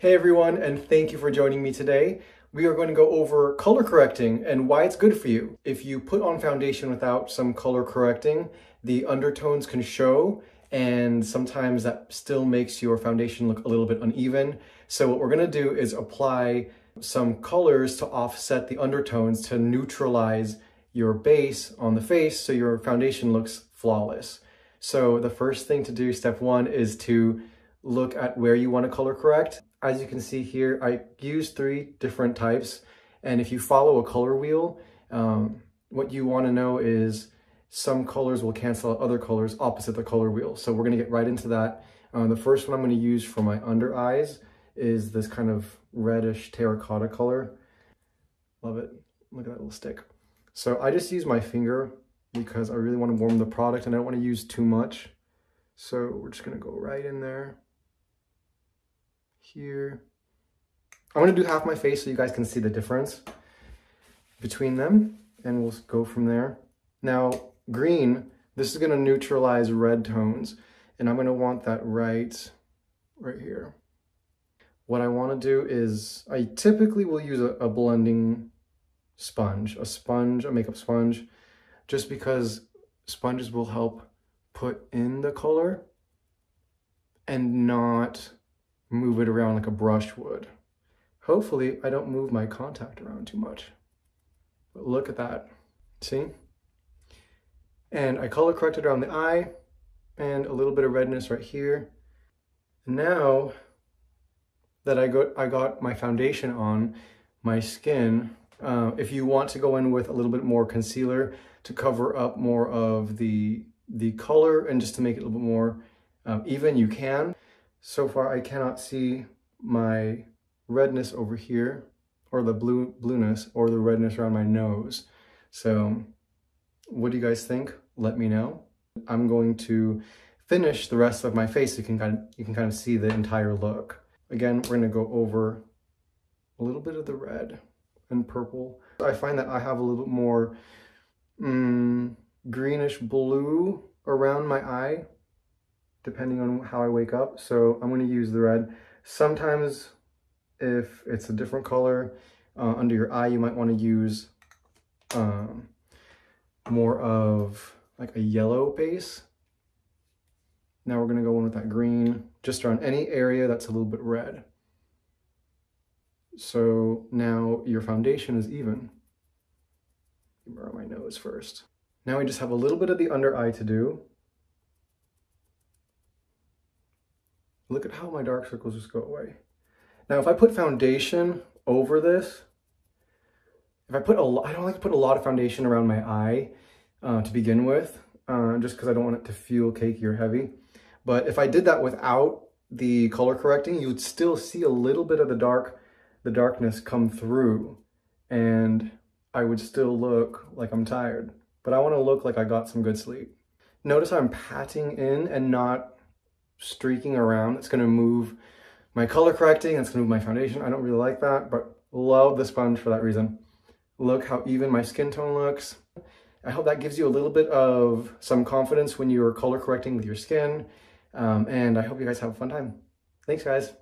Hey everyone, and thank you for joining me today. We are going to go over color correcting and why it's good for you. If you put on foundation without some color correcting, the undertones can show, and sometimes that still makes your foundation look a little bit uneven. So what we're going to do is apply some colors to offset the undertones to neutralize your base on the face so your foundation looks flawless. So the first thing to do, step one, is to look at where you want to color correct. As you can see here, I used 3 different types, and if you follow a color wheel, what you want to know is some colors will cancel out other colors opposite the color wheel. So we're going to get right into that. The first one I'm going to use for my under eyes is this kind of reddish terracotta color. Love it. Look at that little stick. So I just use my finger because I really want to warm the product and I don't want to use too much. So we're just going to go right in there. Here. I'm going to do half my face so you guys can see the difference between them, and we'll go from there. Now, green, this is going to neutralize red tones, and I'm going to want that right here. What I want to do is, I typically will use a blending sponge, a makeup sponge, just because sponges will help put in the color and not move it around like a brush would. Hopefully I don't move my contact around too much. But look at that. See? And I color corrected around the eye and a little bit of redness right here. Now that I got my foundation on my skin, if you want to go in with a little bit more concealer to cover up more of the color and just to make it a little bit more even, you can. So far, I cannot see my redness over here, or the blueness, or the redness around my nose. So what do you guys think? Let me know. I'm going to finish the rest of my face so you can kind of see the entire look. Again, we're going to go over a little bit of the red and purple. I find that I have a little bit more greenish blue around my eye, depending on how I wake up. So I'm going to use the red. Sometimes if it's a different color under your eye, you might want to use more of like a yellow base. Now we're going to go in with that green just around any area that's a little bit red. So now your foundation is even. Around my nose first. Now we just have a little bit of the under eye to do. Look at how my dark circles just go away. Now, if I put foundation over this, I don't like to put a lot of foundation around my eye to begin with, just because I don't want it to feel cakey or heavy. But if I did that without the color correcting, you would still see a little bit of the darkness come through, and I would still look like I'm tired. But I want to look like I got some good sleep. Notice I'm patting in and not streaking around. It's going to move my color correcting, it's going to move my foundation. I don't really like that, but love the sponge for that reason. Look how even my skin tone looks. I hope that gives you a little bit of some confidence when you're color correcting with your skin, and I hope you guys have a fun time. Thanks, guys.